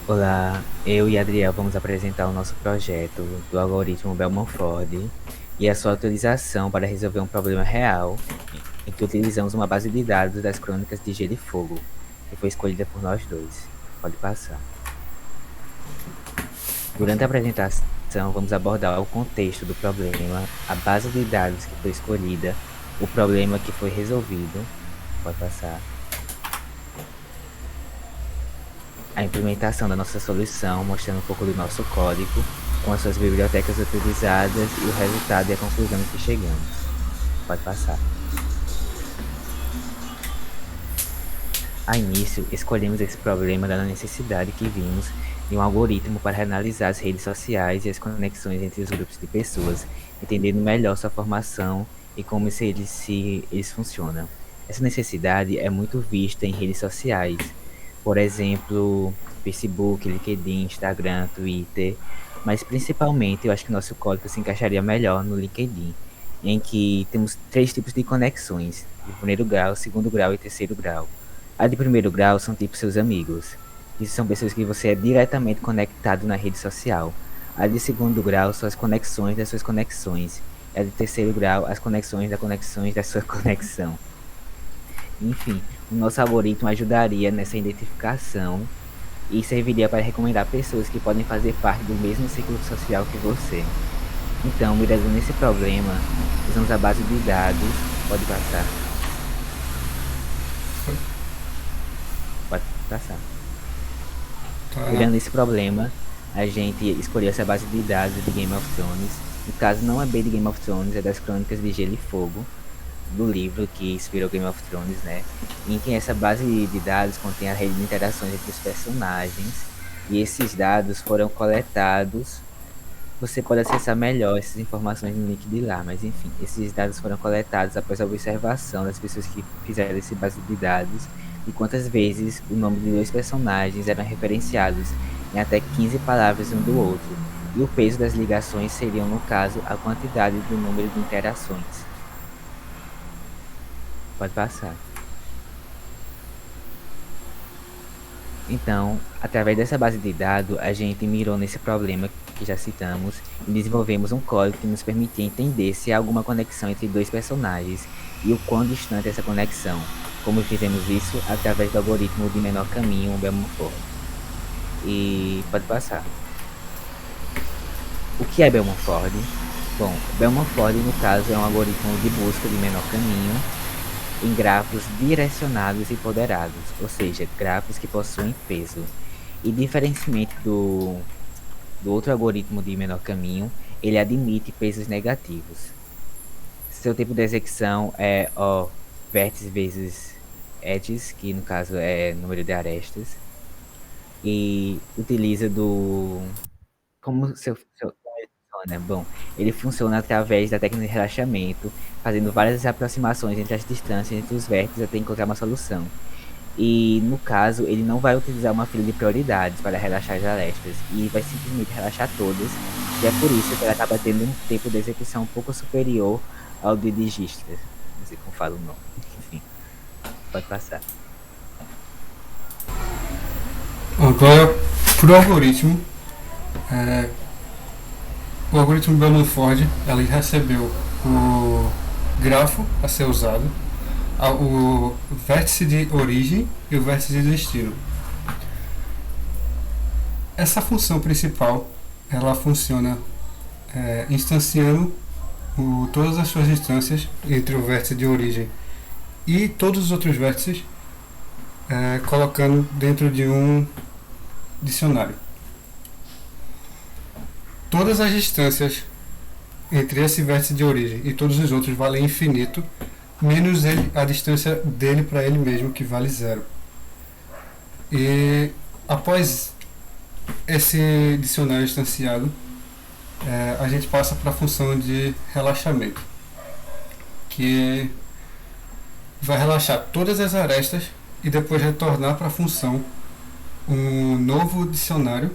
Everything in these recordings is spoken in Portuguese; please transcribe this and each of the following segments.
Olá, eu e Adriel vamos apresentar o nosso projeto do algoritmo Belmont-Ford e a sua utilização para resolver um problema real em que utilizamos uma base de dados das crônicas de Gelo e Fogo, que foi escolhida por nós dois. Pode passar. Durante a apresentação, vamos abordar o contexto do problema, a base de dados que foi escolhida, o problema que foi resolvido. Pode passar. A implementação da nossa solução, mostrando um pouco do nosso código, com as suas bibliotecas utilizadas e o resultado e a conclusão em que chegamos. Pode passar. A início, escolhemos esse problema da necessidade que vimos de um algoritmo para analisar as redes sociais e as conexões entre os grupos de pessoas, entendendo melhor sua formação e como eles funcionam. Essa necessidade é muito vista em redes sociais, por exemplo, Facebook, LinkedIn, Instagram, Twitter, mas principalmente eu acho que nosso código se encaixaria melhor no LinkedIn, em que temos três tipos de conexões, de primeiro grau, segundo grau e terceiro grau. A de primeiro grau são tipo seus amigos. Isso são pessoas que você é diretamente conectado na rede social. A de segundo grau são as conexões das suas conexões. E a de terceiro grau, as conexões das conexões da sua conexão. Enfim, o nosso algoritmo ajudaria nessa identificação e serviria para recomendar pessoas que podem fazer parte do mesmo ciclo social que você. Então, mirando nesse problema, usamos a base de dados. Pode passar, pode passar. Tá. Mirando esse problema, a gente escolheu essa base de dados de Game of Thrones. No caso, não é bem de Game of Thrones, é das Crônicas de Gelo e Fogo, do livro que inspirou Game of Thrones, né? Em que essa base de dados contém a rede de interações entre os personagens. E esses dados foram coletados. Você pode acessar melhor essas informações no link de lá, mas enfim, esses dados foram coletados após a observação das pessoas que fizeram esse base de dados e quantas vezes o nome de dois personagens eram referenciados em até 15 palavras um do outro. E o peso das ligações seriam, no caso, a quantidade do número de interações. Pode passar. Então, através dessa base de dados, a gente mirou nesse problema que já citamos e desenvolvemos um código que nos permitia entender se há alguma conexão entre dois personagens e o quão distante é essa conexão, como fizemos isso através do algoritmo de menor caminho, o Belmont-Ford. E pode passar. O que é Belmont-Ford? Bom, Belmont-Ford, no caso, é um algoritmo de busca de menor caminho em grafos direcionados e ponderados, ou seja, grafos que possuem peso. E diferentemente do outro algoritmo de menor caminho, ele admite pesos negativos. Seu tipo de execução é O vértices vezes edges, que no caso é número de arestas, e utiliza do como como ele funciona? Bom, ele funciona através da técnica de relaxamento, fazendo várias aproximações entre as distâncias entre os vértices até encontrar uma solução. E no caso, ele não vai utilizar uma fila de prioridades para relaxar as arestas, e vai simplesmente relaxar todas, e é por isso que ele acaba tendo um tempo de execução um pouco superior ao de Digistra. Não sei como fala o nome. Enfim, pode passar. Agora, pro algoritmo, é, o algoritmo Bellman-Ford, ele recebeu o grafo a ser usado, o vértice de origem e o vértice de destino. Essa função principal, ela funciona instanciando todas as suas instâncias entre o vértice de origem e todos os outros vértices, colocando dentro de um dicionário. Todas as distâncias entre esse vértice de origem e todos os outros valem infinito, menos ele, a distância dele para ele mesmo, que vale zero. E após esse dicionário instanciado, a gente passa para a função de relaxamento, que vai relaxar todas as arestas e depois retornar para a função um novo dicionário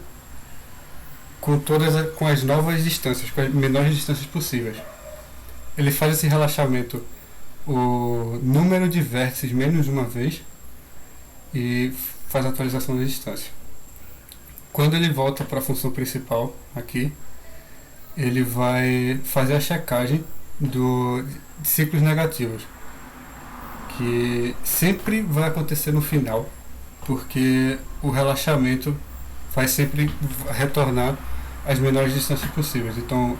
com as novas distâncias, com as menores distâncias possíveis. Ele faz esse relaxamento o número de vértices menos uma vez e faz a atualização da distância. quando ele volta para a função principal aqui, ele vai fazer a checagem de ciclos negativos, que sempre vai acontecer no final, porque o relaxamento vai sempre retornar às menores distâncias possíveis. Então,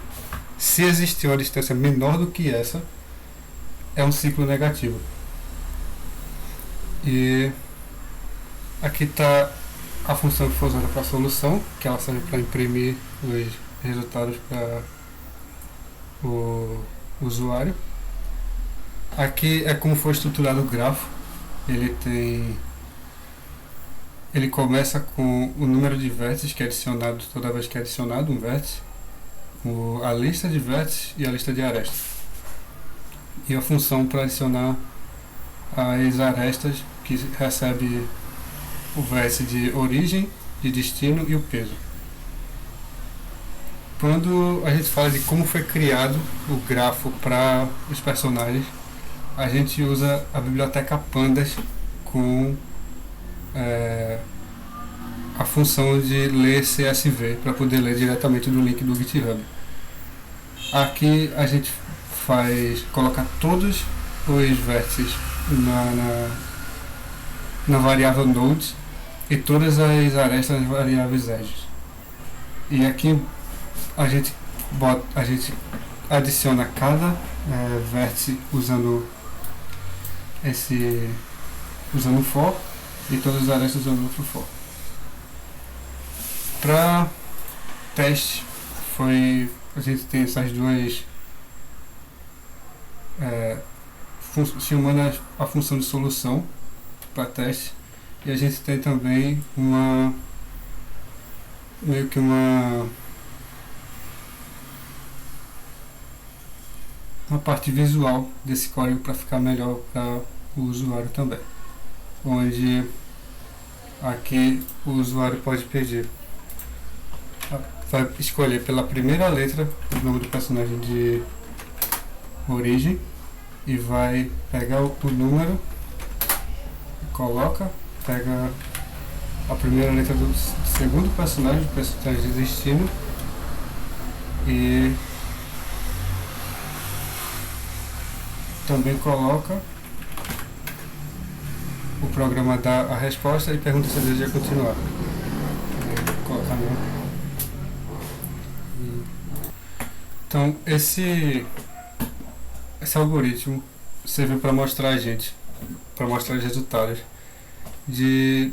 se existir uma distância menor do que essa, é um ciclo negativo. E aqui está a função que foi usada para a solução, que ela serve para imprimir os resultados para o usuário. Aqui é como foi estruturado o grafo. Ele começa com o número de vértices que é adicionado toda vez que é adicionado um vértice, a lista de vértices e a lista de arestas. E a função para adicionar as arestas, que recebe o vértice de origem, de destino e o peso. Quando a gente fala de como foi criado o grafo para os personagens, a gente usa a biblioteca Pandas com a função de ler CSV para poder ler diretamente do link do GitHub. Aqui a gente coloca todos os vértices na variável nodes e todas as arestas nas variáveis edges. E aqui a gente adiciona cada vértice usando usando for e todas as arestas usando outro for. Para teste a gente tem essas duas chamando a função de solução para teste, e a gente tem também meio que uma parte visual desse código para ficar melhor para o usuário também, onde aqui o usuário pode pedir, vai escolher pela primeira letra o nome do personagem de origem e vai pegar o número, pega a primeira letra do segundo personagem, do personagem de destino, e também coloca, o programa dá a resposta e pergunta se deseja continuar. Vou colocar no... Então esse algoritmo serviu para mostrar os resultados de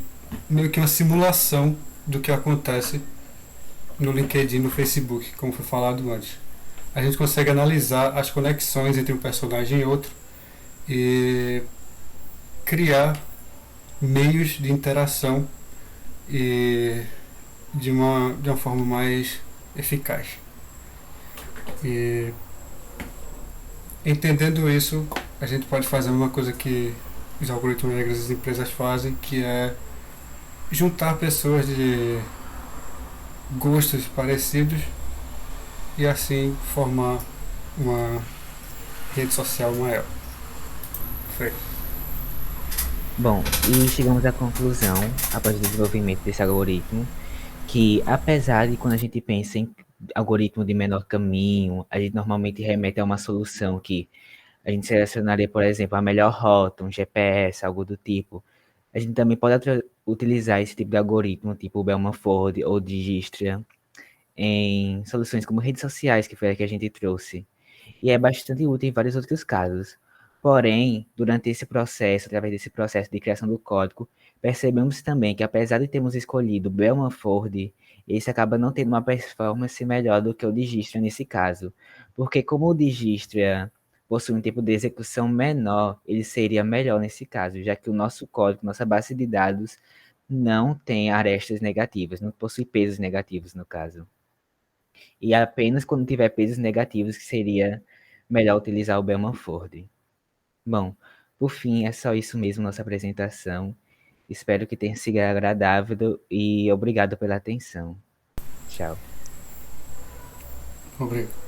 meio que uma simulação do que acontece no LinkedIn, no Facebook, como foi falado antes. A gente consegue analisar as conexões entre um personagem e outro e criar meios de interação e de uma forma mais eficaz. E entendendo isso, a gente pode fazer uma coisa que os algoritmos negros das empresas fazem, que é juntar pessoas de gostos parecidos e assim formar uma rede social maior. Foi. Bom, e chegamos à conclusão, após o desenvolvimento desse algoritmo, que apesar de quando a gente pensa em algoritmo de menor caminho, a gente normalmente remete a uma solução que a gente selecionaria, por exemplo, a melhor rota, um GPS, algo do tipo. A gente também pode utilizar esse tipo de algoritmo, tipo o Bellman Ford ou Dijkstra, em soluções como redes sociais, que foi a que a gente trouxe. E é bastante útil em vários outros casos. Porém, durante esse processo, através desse processo de criação do código, percebemos também que apesar de termos escolhido Bellman Ford, esse acaba não tendo uma performance melhor do que o Dijkstra nesse caso. Porque como o Dijkstra possui um tempo de execução menor, ele seria melhor nesse caso, já que o nosso código, nossa base de dados, não tem arestas negativas, não possui pesos negativos no caso. E apenas quando tiver pesos negativos que seria melhor utilizar o Bellman Ford. Bom, por fim, é só isso mesmo nossa apresentação. Espero que tenha sido agradável e obrigado pela atenção. Tchau. Obrigado.